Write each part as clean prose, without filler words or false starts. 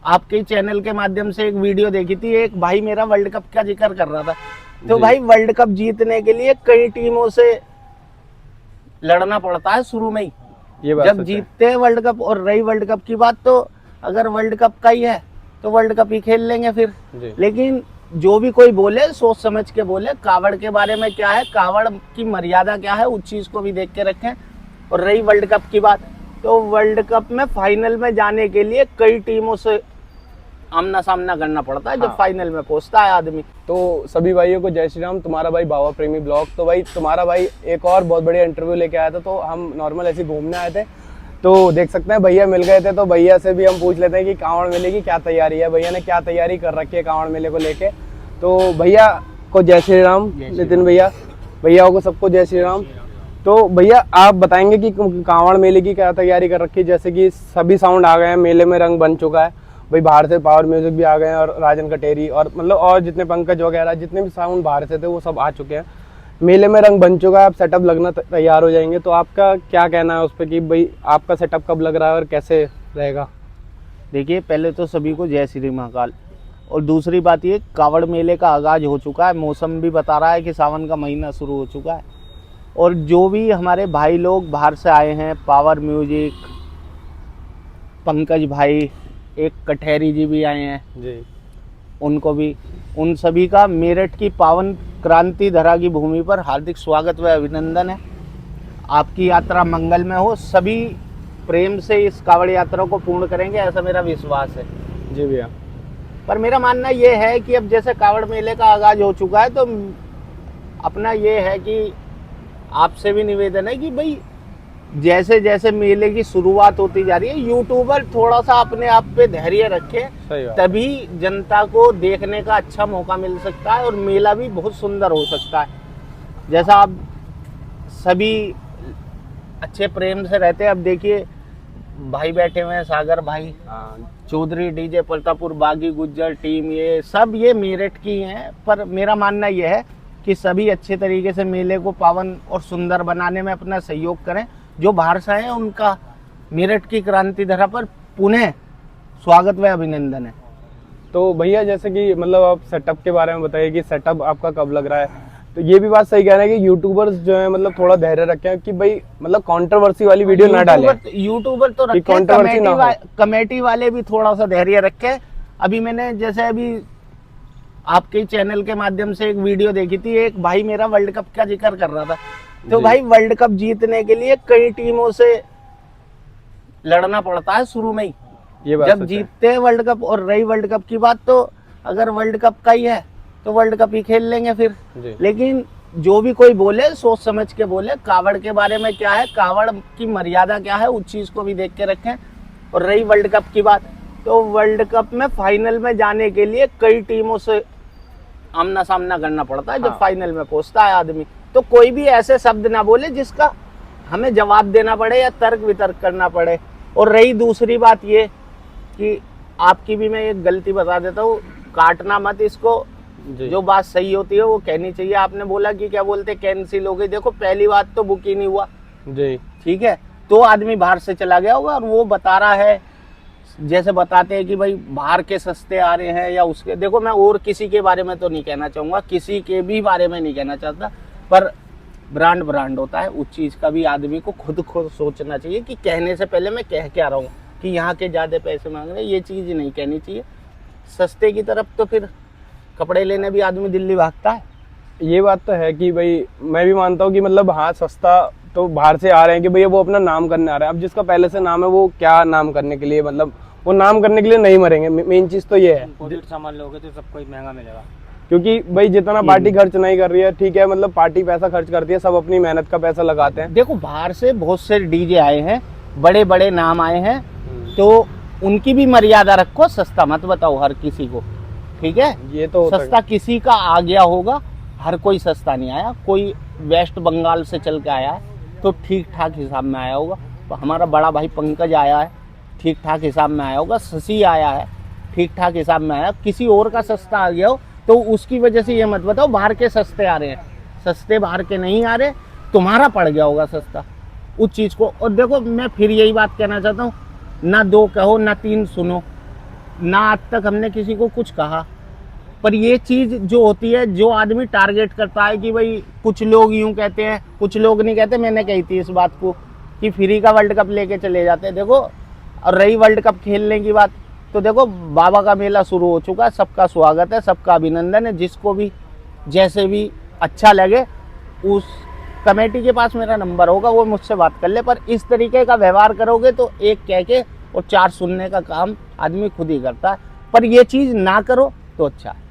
आपके चैनल के माध्यम से एक वीडियो देखी थी, एक भाई मेरा वर्ल्ड कप का जिक्र कर रहा था। तो भाई वर्ल्ड कप जीतने के लिए कई टीमों से लड़ना पड़ता है शुरू में ही, ये बात जब जीतते हैं वर्ल्ड कप। और रही वर्ल्ड कप की बात, तो अगर वर्ल्ड कप का ही है तो वर्ल्ड कप ही खेल लेंगे फिर। लेकिन जो भी कोई बोले सोच समझ के बोले, कावड़ के बारे में क्या है, कावड़ की मर्यादा क्या है, उस चीज को भी देख के रखें। और रही वर्ल्ड कप की बात, तो वर्ल्ड कप में फाइनल में जाने के लिए कई टीमों से आमना सामना करना पड़ता है जब फाइनल में पहुंचता है आदमी। तो सभी भाइयों को जय श्री राम। तुम्हारा भाई भावा प्रेमी ब्लॉग। तो भाई तुम्हारा भाई एक और बहुत बढ़िया इंटरव्यू लेके आया था, तो हम नॉर्मल ऐसे घूमने आए थे, तो देख सकते हैं भैया मिल गए थे। तो भैया से भी हम पूछ लेते हैं कि कांवड़ मेले की क्या तैयारी है, भैया ने क्या तैयारी कर रखी है कांवड़ मेले को लेके। तो भैया को जय श्री राम। नितिन भैया, भैया को सबको जय श्री राम। तो भैया आप बताएंगे कि कांवड़ मेले की क्या तैयारी कर रखी है। जैसे कि सभी साउंड आ गए हैं, मेले में रंग बन चुका है भाई, बाहर से पावर म्यूजिक भी आ गए हैं और राजन कटेरी और मतलब और जितने पंकज वगैरह जितने भी साउंड बाहर से थे वो सब आ चुके हैं। मेले में रंग बन चुका है, अब सेटअप लगना तैयार हो जाएंगे। तो आपका क्या कहना है उस पर कि भाई आपका सेटअप कब लग रहा है और कैसे रहेगा? देखिए, पहले तो सभी को जय श्री महाकाल। और दूसरी बात ये, कावड़ मेले का आगाज हो चुका है, मौसम भी बता रहा है कि सावन का महीना शुरू हो चुका है। और जो भी हमारे भाई लोग बाहर से आए हैं, पावर म्यूजिक, पंकज भाई, एक कठेरी जी भी आए हैं जी, उनको भी, उन सभी का मेरठ की पावन क्रांति धरा की भूमि पर हार्दिक स्वागत व अभिनंदन है। आपकी यात्रा मंगल में हो, सभी प्रेम से इस कावड़ यात्रा को पूर्ण करेंगे, ऐसा मेरा विश्वास है। जी भैया। पर मेरा मानना ये है कि अब जैसे कावड़ मेले का आगाज हो चुका है, तो अपना ये है कि आपसे भी निवेदन है कि भाई जैसे जैसे मेले की शुरुआत होती जा रही है, यूट्यूबर थोड़ा सा अपने आप पे धैर्य रखें, तभी जनता को देखने का अच्छा मौका मिल सकता है और मेला भी बहुत सुंदर हो सकता है। जैसा आप सभी अच्छे प्रेम से रहते हैं, अब देखिए भाई बैठे हुए हैं, सागर भाई, चौधरी डीजे प्रतापुर, बागी गुज्जर टीम, ये सब ये मेरठ की हैं। पर मेरा मानना यह है कि सभी अच्छे तरीके से मेले को पावन और सुंदर बनाने में अपना सहयोग करें। जो बाहर से आए उनका मेरठ की क्रांति धरा पर पुनः स्वागत व अभिनंदन है। तो भैया जैसे कि मतलब आप सेटअप के बारे में बताइए कि सेटअप आपका कब लग रहा है। तो ये भी बात सही कह रहे हैं कि यूट्यूबर्स जो है मतलब थोड़ा धैर्य रखें कि भाई मतलब कंट्रोवर्सी वाली वीडियो ना डालें। यूट्यूबर तो रखें, कमेटी वाले भी थोड़ा सा धैर्य रखें। अभी मैंने जैसे अभी आपके चैनल के माध्यम से एक वीडियो देखी थी, एक भाई मेरा वर्ल्ड कप का जिक्र कर रहा था। तो भाई वर्ल्ड कप जीतने के लिए कई टीमों से लड़ना पड़ता है शुरू में ही, जब जीतते हैं वर्ल्ड कप। और रही वर्ल्ड कप की बात, तो अगर वर्ल्ड कप का ही है तो वर्ल्ड कप ही खेल लेंगे फिर। लेकिन जो भी कोई बोले सोच समझ के बोले, कावड़ के बारे में क्या है, कावड़ की मर्यादा क्या है, उस चीज को भी देख के रखें। और रही वर्ल्ड कप की बात, तो वर्ल्ड कप में फाइनल में जाने के लिए कई टीमों से आमना सामना करना पड़ता है जब फाइनल में पहुंचता है आदमी। तो कोई भी ऐसे शब्द ना बोले जिसका हमें जवाब देना पड़े या तर्क वितर्क करना पड़े। और रही दूसरी बात ये कि आपकी भी मैं एक गलती बता देता हूँ, काटना मत इसको, जो बात सही होती है वो कहनी चाहिए। आपने बोला कि क्या बोलते कैंसिल हो गई, देखो पहली बात तो बुक ही नहीं हुआ जी, ठीक है, तो आदमी बाहर से चला गया होगा और वो बता रहा है, जैसे बताते हैं कि भाई बाहर के सस्ते आ रहे हैं या उसके, देखो मैं और किसी के बारे में तो नहीं कहना चाहूंगा, किसी के भी बारे में नहीं कहना चाहता, पर ब्रांड होता है, उस चीज का भी आदमी को खुद सोचना चाहिए कि कहने से पहले मैं कह क्या रहा हूँ कि यहाँ के ज्यादा पैसे मांग रहे हैं, ये चीज नहीं कहनी चाहिए। सस्ते की तरफ तो फिर कपड़े लेने भी आदमी दिल्ली भागता है। ये बात तो है कि भाई मैं भी मानता हूँ कि मतलब हाँ सस्ता तो बाहर से आ रहे हैं कि भैया वो अपना नाम करने आ रहे हैं। अब जिसका पहले से नाम है वो क्या नाम करने के लिए, मतलब वो नाम करने के लिए नहीं मरेंगे। मेन चीज तो ये है, सामान लोगे तो सबको महंगा मिलेगा, क्योंकि भाई जितना पार्टी खर्च नहीं कर रही है, ठीक है, मतलब पार्टी पैसा खर्च करती है, सब अपनी मेहनत का पैसा लगाते हैं। देखो बाहर से बहुत से डीजे आए हैं, बड़े बड़े नाम आए हैं, तो उनकी भी मर्यादा रखो, सस्ता मत बताओ हर किसी को, ठीक है। ये तो सस्ता किसी का आ गया होगा, हर कोई सस्ता नहीं आया, कोई वेस्ट बंगाल से चल के आया है तो ठीक ठाक हिसाब में आया होगा। तो हमारा बड़ा भाई पंकज आया है, ठीक ठाक हिसाब में आया होगा, शशि आया है, ठीक ठाक हिसाब में आया। किसी और का सस्ता आ गया हो तो उसकी वजह से ये मत बताओ बाहर के सस्ते आ रहे हैं, सस्ते बाहर के नहीं आ रहे, तुम्हारा पड़ गया होगा सस्ता उस चीज को। और देखो मैं फिर यही बात कहना चाहता हूँ, ना दो कहो ना तीन सुनो, ना आज तक हमने किसी को कुछ कहा। पर ये चीज जो होती है, जो आदमी टारगेट करता है कि भाई कुछ लोग यूं कहते हैं, कुछ लोग नहीं कहते, मैंने कही थी इस बात को कि फ्री का वर्ल्ड कप लेके चले जाते हैं। देखो, और रही वर्ल्ड कप खेलने की बात, तो देखो बाबा का मेला शुरू हो चुका है, सबका स्वागत है, सबका अभिनंदन है। जिसको भी जैसे भी अच्छा लगे, उस कमेटी के पास मेरा नंबर होगा, वो मुझसे बात कर ले। पर इस तरीके का व्यवहार करोगे तो एक कह के और 4 सुनने का काम आदमी खुद ही करता है। पर ये चीज ना करो तो अच्छा है।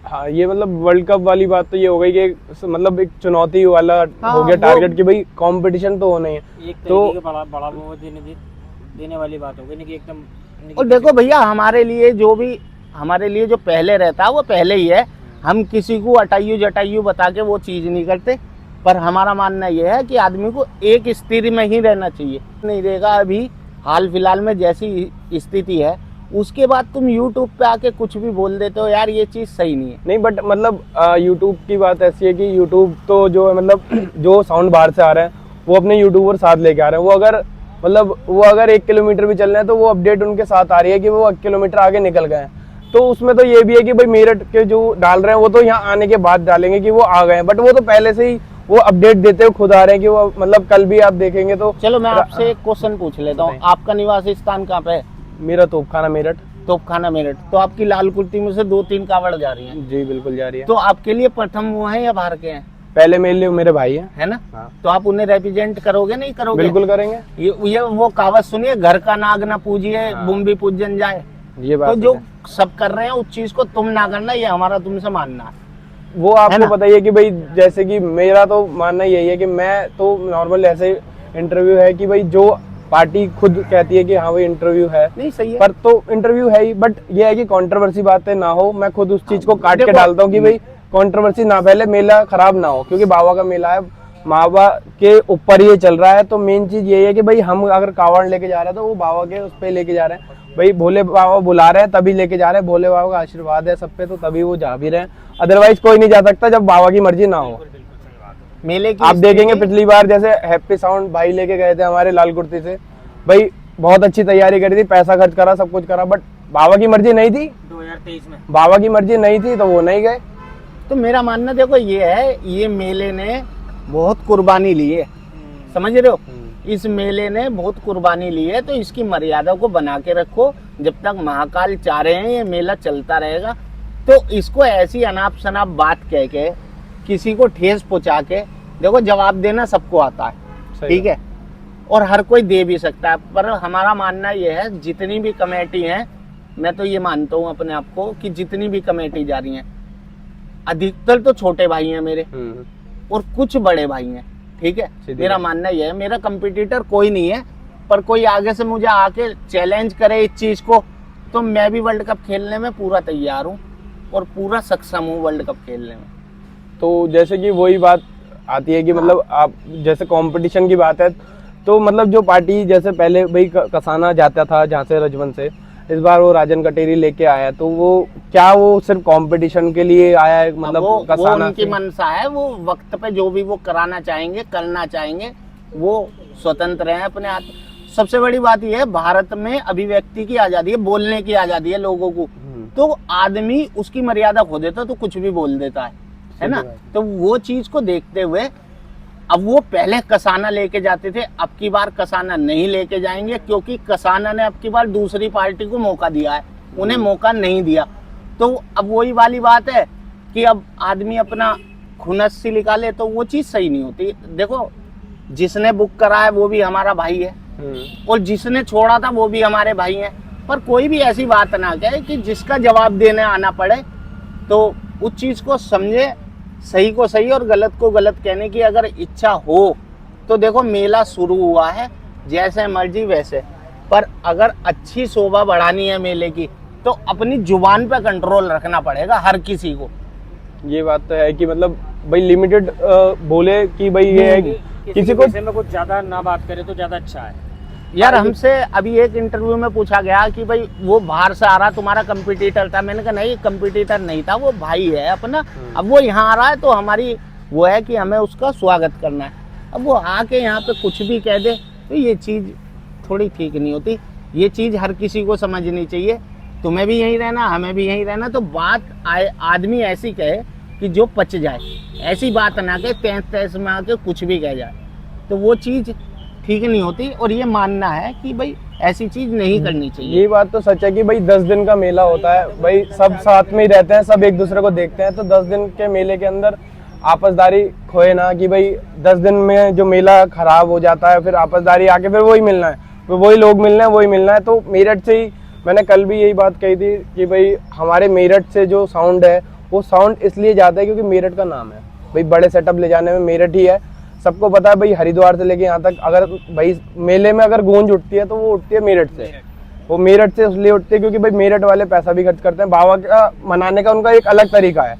हाँ, ये मतलब वर्ल्ड कप वाली बात तो ये हो गई कि मतलब एक चुनौती वाला हो गया टारगेट कि भाई कंपटीशन तो होना ही है। एक तो तरीके का बड़ा वो देने वाली बात हो गई ना कि एकदम। और देखो भैया, हमारे लिए जो पहले रहता है वो पहले ही है। हम किसी को अटाइयू जटाइयू बता के वो चीज़ नहीं करते। पर हमारा मानना ये है कि आदमी को एक स्थिति में ही रहना चाहिए। नहीं रहेगा, अभी हाल फिलहाल में जैसी स्थिति है, उसके बाद तुम YouTube पे आके कुछ भी बोल देते हो, यार ये चीज़ सही नहीं है। नहीं, बट मतलब यूट्यूब की बात ऐसी है कि यूट्यूब तो जो है मतलब जो साउंड बाहर से आ रहे हैं वो अपने यूट्यूबर साथ लेके आ रहे हैं। वो अगर 1 किलोमीटर भी चल रहे हैं तो वो अपडेट उनके साथ आ रही है कि वो 1 किलोमीटर आगे निकल गए हैं। तो उसमें तो ये भी है कि भाई मेरठ के जो डाल रहे हैं वो तो यहाँ आने के बाद डालेंगे कि वो आ गए हैं, बट वो तो पहले से ही वो अपडेट देते हुए खुद आ रहे हैं कि वो मतलब कल भी आप देखेंगे तो। चलो मैं आपसे एक क्वेश्चन पूछ लेता हूँ, आपका निवास स्थान कहाँ पे है? मेरा तोपखाना मेरठ। तोपखाना मेरठ। तो आपकी लाल कुर्ती में से 2-3 कावड़ जा रही हैं। जी बिल्कुल जा रही है। तो आपके लिए प्रथम वो है या बाहर के हैं? पहले मेरे लिए मेरे भाई है ना? हाँ। तो आप उन्हें रिप्रेजेंट करोगे, नहीं करोगे? बिल्कुल करेंगे। ये वो कहावत सुनिए, घर का नाग ना पूजिए, बुम भी पूजन जाए। ये बात तो जो सब कर रहे हैं उस चीज को तुम ना करना, ये हमारा तुमसे मानना है। वो आपको बताइए कि भाई जैसे कि मेरा तो मानना यही है कि मैं तो नॉर्मल ऐसे इंटरव्यू है कि भाई जो पार्टी खुद कहती है कि हाँ भाई इंटरव्यू है, नहीं सही है, पर तो इंटरव्यू है ही, बट ये है कि कंट्रोवर्सी बातें ना हो। मैं खुद उस चीज को काट के डालता हूँ कि भाई कंट्रोवर्सी ना फैले, मेला खराब ना हो, क्योंकि बाबा का मेला है, बाबा के ऊपर ये चल रहा है। तो मेन चीज यही है कि भाई हम अगर कावड़ लेके जा रहे हैं तो वो बाबा के उस पे लेके जा रहे हैं। भाई भोले बाबा बुला रहे हैं तभी लेके जा रहे हैं, भोले बाबा का आशीर्वाद है सब पे, तो तभी वो जा भी रहे हैं। अदरवाइज कोई नहीं जा सकता जब बाबा की मर्जी ना हो। मेले की आप देखेंगे पिछली बार जैसे हैप्पी साउंड भाई लेके गए थे हमारे लाल कुर्ती से, भाई बहुत अच्छी तैयारी करी थी, पैसा खर्च करा, सब कुछ करा, बट बाबा की मर्जी नहीं थी। 2023 में बाबा की मर्जी नहीं थी तो वो नहीं गए। तो मेरा मानना देखो ये है, ये मेले ने बहुत कुर्बानी ली है, समझ रहे हो? इस मेले ने बहुत कुर्बानी ली है, तो इसकी मर्यादा को बना के रखो। जब तक महाकाल चाह रहे हैं ये मेला चलता रहेगा। तो इसको ऐसी अनाप शनाप बात कह के, किसी को ठेस पहुंचा के, देखो जवाब देना सबको आता है, ठीक है, और हर कोई दे भी सकता है। पर हमारा मानना ये है, जितनी भी कमेटी है, मैं तो ये मानता हूँ अपने आप को कि जितनी भी कमेटी जा रही हैं, अधिकतर तो छोटे भाई हैं मेरे और कुछ बड़े भाई हैं, ठीक है। मेरा मानना यह है, मेरा कंपटीटर कोई नहीं है, पर कोई आगे से मुझे आके चैलेंज करे इस चीज को, तो मैं भी वर्ल्ड कप खेलने में पूरा तैयार हूँ और पूरा सक्षम हूँ वर्ल्ड कप खेलने में। तो जैसे कि वही बात आती है कि मतलब आप जैसे कंपटीशन की बात है, तो मतलब जो पार्टी जैसे पहले भाई कसाना जाता था जहाँ से रजवन से, इस बार वो राजन कटेरी लेके आया, तो वो क्या वो सिर्फ कंपटीशन के लिए आया है? मतलब वो कसाना उनकी मंशा है, वो वक्त पे जो भी वो कराना चाहेंगे, करना चाहेंगे, वो स्वतंत्र हैं अपने हाथ। सबसे बड़ी बात यह है, भारत में अभिव्यक्ति की आजादी है, बोलने की आजादी है लोगों को। तो आदमी उसकी मर्यादा खो देता तो कुछ भी बोल देता है ना। तो वो चीज को देखते हुए अब वो पहले कसाना लेके जाते थे, अब की बार कसाना नहीं लेके जाएंगे, क्योंकि कसाना ने अब की बार दूसरी पार्टी को मौका दिया है, उन्हें मौका नहीं दिया। तो अब वही वाली बात है कि अब आदमी अपना खुनस सी निकाले, तो वो चीज सही नहीं होती। देखो, जिसने बुक करा है वो भी हमारा भाई है और जिसने छोड़ा था वो भी हमारे भाई हैं। पर कोई भी ऐसी बात ना कहे कि जिसका जवाब देने आना पड़े, तो उस चीज को समझे, सही को सही और गलत को गलत कहने की अगर इच्छा हो तो देखो मेला शुरू हुआ है, जैसे मर्जी वैसे। पर अगर अच्छी शोभा बढ़ानी है मेले की तो अपनी जुबान पे कंट्रोल रखना पड़ेगा हर किसी को। ये बात तो है कि मतलब भाई लिमिटेड बोले कि भाई ये है किसी को में कुछ ज्यादा ना बात करे तो ज्यादा अच्छा है। यार हमसे अभी एक इंटरव्यू में पूछा गया कि भाई वो बाहर से आ रहा, तुम्हारा कंपटीटर था। मैंने कहा नहीं, कंपटीटर नहीं था, वो भाई है अपना। अब वो यहाँ आ रहा है तो हमारी वो है कि हमें उसका स्वागत करना है। अब वो आके यहाँ पे कुछ भी कह दे तो ये चीज़ थोड़ी ठीक नहीं होती। ये चीज़ हर किसी को समझनी चाहिए तुम्हें भी यहीं रहना, हमें भी यहीं रहना, तो बात आदमी ऐसी कहे कि जो पच जाए, ऐसी बात ना कहे तैस तैस में आके कुछ भी कह जाए, तो वो चीज़ ठीक नहीं होती। और ये मानना है कि भाई ऐसी चीज़ नहीं करनी चाहिए। ये बात तो सच है कि भाई 10 दिन का मेला होता है, भाई सब साथ में ही रहते हैं, सब एक दूसरे को देखते हैं, तो 10 दिन के मेले के अंदर आपसदारी खोए ना कि भाई 10 दिन में जो मेला खराब हो जाता है, फिर आपसदारी आके फिर वही मिलना है, फिर वही लोग मिलना है, वही मिलना है। तो मेरठ से ही मैंने कल भी यही बात कही थी कि भाई हमारे मेरठ से जो साउंड है वो साउंड इसलिए जाता है क्योंकि मेरठ का नाम है, भाई बड़े सेटअप ले जाने में मेरठ ही है। सबको पता है भाई हरिद्वार से लेके यहाँ तक अगर भाई मेले में अगर गूंज उठती है तो वो उठती है मेरठ से। वो मेरठ से इसलिए उठती है क्योंकि भाई मेरठ वाले पैसा भी खर्च करते हैं, बाबा का मनाने का उनका एक अलग तरीका है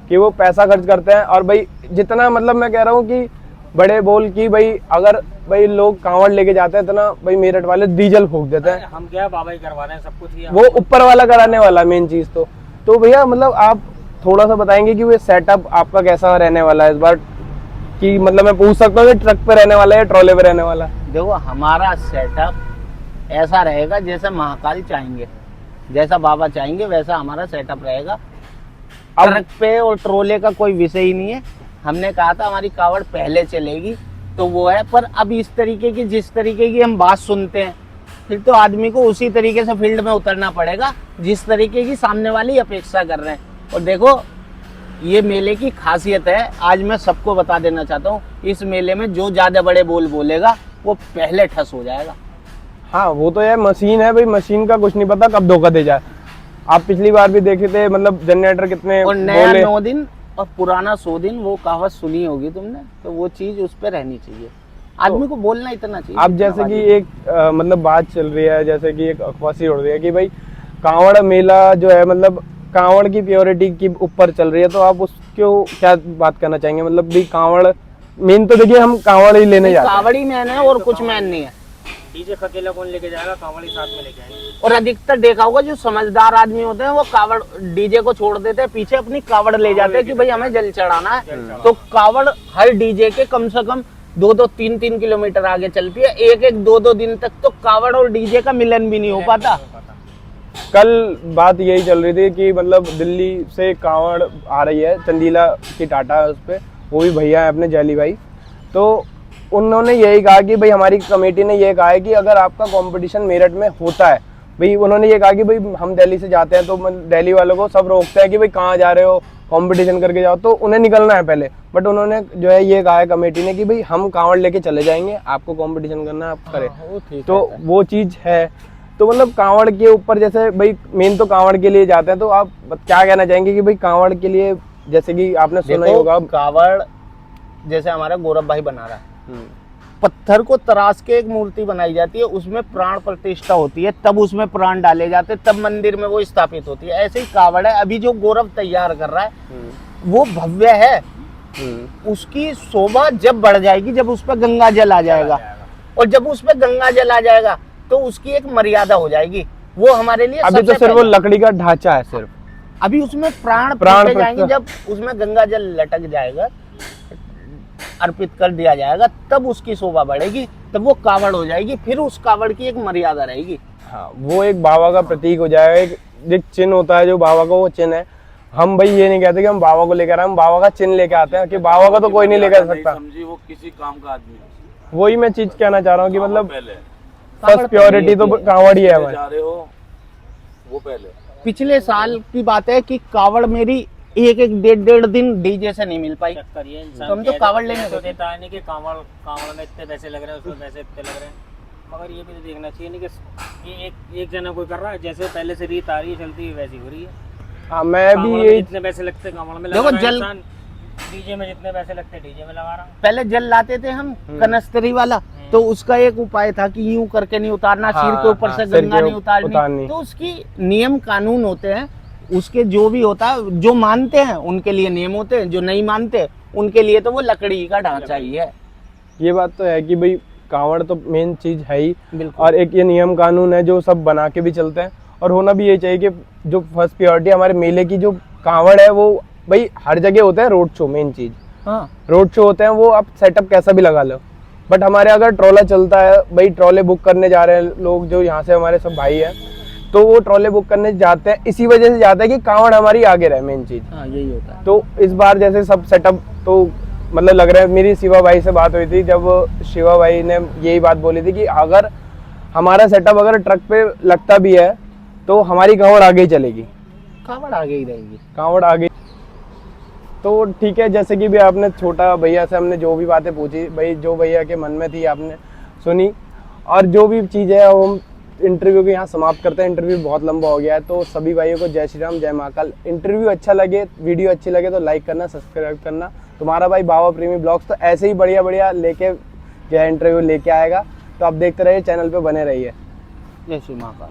कि वो पैसा खर्च करते हैं। और भाई जितना मतलब मैं कह रहा हूँ कि बड़े बोल कि भाई अगर भाई लोग कांवड़ लेके जाते हैं इतना भाई मेरठ वाले डीजल फूक देते हैं। हम क्या बाबा ही करवा रहे हैं सब कुछ ही, वो ऊपर वाला कराने वाला मेन चीज। तो भैया मतलब आप थोड़ा सा बताएंगे कि वो सेटअप आपका कैसा रहने वाला है इस बार, कि मतलब मैं पूछ सकता हूँ कि ट्रक पे रहने वाला है या ट्रॉले पे रहने वाला है? देखो हमारा सेटअप ऐसा रहेगा जैसा महाकाल चाहेंगे, जैसा बाबा चाहेंगे वैसा हमारा सेटअप रहेगा। ट्रक पे और ट्रोले का कोई विषय ही नहीं है। हमने कहा था हमारी कावड़ पहले चलेगी तो वो है, पर अब इस तरीके की जिस तरीके की हम बात सुनते हैं फिर तो आदमी को उसी तरीके से फील्ड में उतरना पड़ेगा जिस तरीके की सामने वाली अपेक्षा कर रहे हैं। और देखो ये मेले की खासियत है, आज मैं सबको बता देना चाहता हूँ, इस मेले में जो ज्यादा बड़े बोल बोलेगा वो पहले ठस हो जाएगा। हाँ वो तो यार मशीन है भाई, मशीन का कुछ नहीं पता कब धोखा दे जाए। आप पिछली बार भी देखे थे मतलब जनरेटर कितने और नया बोले। 9 दिन और पुराना 100 दिन, वो कहावत सुनी होगी तुमने, तो वो चीज उस पर रहनी चाहिए, आदमी को बोलना इतना चाहिए। अब जैसे कि एक मतलब बात चल रही है, जैसे कि एक अफवाह सी उड़ रही है कि भाई कांवड़ मेला जो है मतलब कांवड़ की प्योरिटी के ऊपर चल रही है, तो आप उसको क्या बात करना चाहेंगे? मतलब भी कांवड़ मेन तो देखिए हम कांवड़ ही लेने जाते हैं, कावड़ी मैन है और कुछ मैन नहीं है। डीजे अकेला कौन लेके जाएगा, कांवड़ी साथ में लेके आएंगे। और अधिकतर देखा होगा जो समझदार आदमी होते हैं वो कावड़ डीजे को छोड़ देते हैं, पीछे अपनी कावड़ ले जाते हैं कि भाई हमें जल चढ़ाना है। तो कावड़ हर डीजे के कम से कम 2-2, 3-3 किलोमीटर आगे चलती है, 1-1, 2-2 दिन तक तो कावड़ और डीजे का मिलन भी नहीं हो पाता। कल बात यही चल रही थी कि मतलब दिल्ली से कांवड़ आ रही है, चंदीला की टाटा है उस पर, वो भी भैया है अपने जैली भाई। तो उन्होंने यही कहा कि भाई हमारी कमेटी ने ये कहा है कि अगर आपका कंपटीशन मेरठ में होता है, भाई उन्होंने ये कहा कि भाई हम दिल्ली से जाते हैं तो दिल्ली वालों को सब रोकते हैं कि भाई कहाँ जा रहे हो, कंपटीशन करके जाओ, तो उन्हें निकलना है पहले। बट उन्होंने जो है ये कहा है कमेटी ने कि भाई हम कांवड़ लेके चले जाएंगे, आपको कंपटीशन करना है आप करें। तो वो चीज़ है। तो मतलब कांवड़ के ऊपर जैसे भाई मेन तो कांवड़ के लिए जाते हैं, तो आप क्या कहना चाहेंगे कि भाई कांवड़ के लिए जैसे कि आपने सुना ही होगा कावड़ जैसे हमारा गौरव भाई बना रहा है, पत्थर को तराश के एक मूर्ति बनाई जाती है, उसमें प्राण प्रतिष्ठा होती है, तब उसमें प्राण डाले जाते हैं, तब मंदिर में वो स्थापित होती है। ऐसे ही कावड़ है, अभी जो गौरव तैयार कर रहा है वो भव्य है, उसकी शोभा जब बढ़ जाएगी जब उस पर गंगा जल आ जाएगा, और जब उस पर गंगा जल आ जाएगा तो उसकी एक मर्यादा हो जाएगी। वो हमारे लिए अभी तो सिर्फ वो लकड़ी का ढांचा है सिर्फ, अभी उसमें प्राण जाएंगे, जब उसमें गंगा जल लटक जाएगा, अर्पित कर दिया जाएगा, तब उसकी शोभा बढ़ेगी, तब वो कावड़ हो जाएगी, फिर उस कावड़ की एक मर्यादा रहेगी। हाँ वो एक बाबा का प्रतीक हो जाएगा, एक चिन्ह होता है जो बाबा का, वो चिन्ह है। हम भाई ये नहीं कहते कि हम बाबा को लेकर आए, हम बाबा का चिन्ह लेके आते हैं कि बाबा का तो कोई नहीं लेकर सकता। वो किसी काम का आदमी है। वही मैं चीज कहना चाह रहा हूँ कि मतलब पहले फर्स्ट प्योरिटी तो कांवड़ ही है हमारी। जा रहे हो वो पहले। पिछले साल की बात है कि कावड़ मेरी 1-1, 1.5 दिन डीजे से नहीं मिल पाई, चक्कर ये इंसान तो हम तो कावड़ लेने तो देता है नहीं कि कावड़ में इतने पैसे लग रहे हैं, उसमें पैसे इतने लग रहे हैं, मगर ये भी तो देखना चाहिए नहीं कि ये एक जना कोई कर रहा है, जैसे पहले से रीत आ रही है चलती है वैसी हो रही है। हाँ मैं भी यही, जितने पैसे लगते कावड़ में देखो लगा जल इंसान, डीजे में जितने पैसे लगते डीजे में लगा रहा हूँ। पहले जल लाते थे हम कनस्तरी वाला, तो उसका एक उपाय था कि यूं करके नहीं उतारना, सिर के ऊपर से सिर गंगा के नहीं उतारनी। तो उसकी नियम कानून होते हैं, उसके जो भी होता है, जो मानते हैं उनके लिए नियम होते हैं, जो नहीं मानते उनके लिए तो वो लकड़ी का ढांचा ही है। ये बात तो है कि भाई कांवड़ तो मेन चीज है ही, बिल्कुल। और एक ये नियम कानून है जो सब बना के भी चलते हैं, और होना भी ये चाहिए कि जो फर्स्ट प्योरिटी हमारे मेले की जो कांवड़ है वो भाई हर जगह होता है रोड शो, मेन चीज हाँ, रोड शो होते हैं, वो आप सेटअप कैसा भी लगा लो। बट हमारे अगर ट्रॉला चलता है, भाई ट्रॉले बुक करने जा रहे हैं लोग जो यहाँ से हमारे सब भाई हैं, तो तो वो ट्रॉले बुक करने जाते हैं, इसी वजह से जाते हैं कि कांवड़ हमारी आगे रहे, मेन चीज। हाँ यही होता है। तो इस बार जैसे सब सेटअप तो मतलब लग रहा है, मेरी शिवा भाई से बात हुई थी, जब शिवा भाई ने यही बात बोली थी कि अगर हमारा सेटअप अगर ट्रक पे लगता भी है तो हमारी कांवड़ आगे ही चलेगी, कांवड़ आगे ही रहेगी। कांवड़ आगे। तो ठीक है, जैसे कि भी आपने छोटा भैया से हमने जो भी बातें पूछी, भाई जो भैया के मन में थी आपने सुनी, और जो भी चीज़ है वो हम इंटरव्यू को यहाँ समाप्त करते हैं। इंटरव्यू बहुत लंबा हो गया है, तो सभी भाइयों को जय श्री राम, जय महाकाल। इंटरव्यू अच्छा लगे, वीडियो अच्छी लगे तो लाइक करना, सब्सक्राइब करना। तुम्हारा भाई बाबा प्रेमी ब्लॉग्स तो ऐसे ही बढ़िया बढ़िया लेके जो है इंटरव्यू लेके आएगा, तो आप देखते रहिए, चैनल पे बने रहिए। जय श्री महाकाल।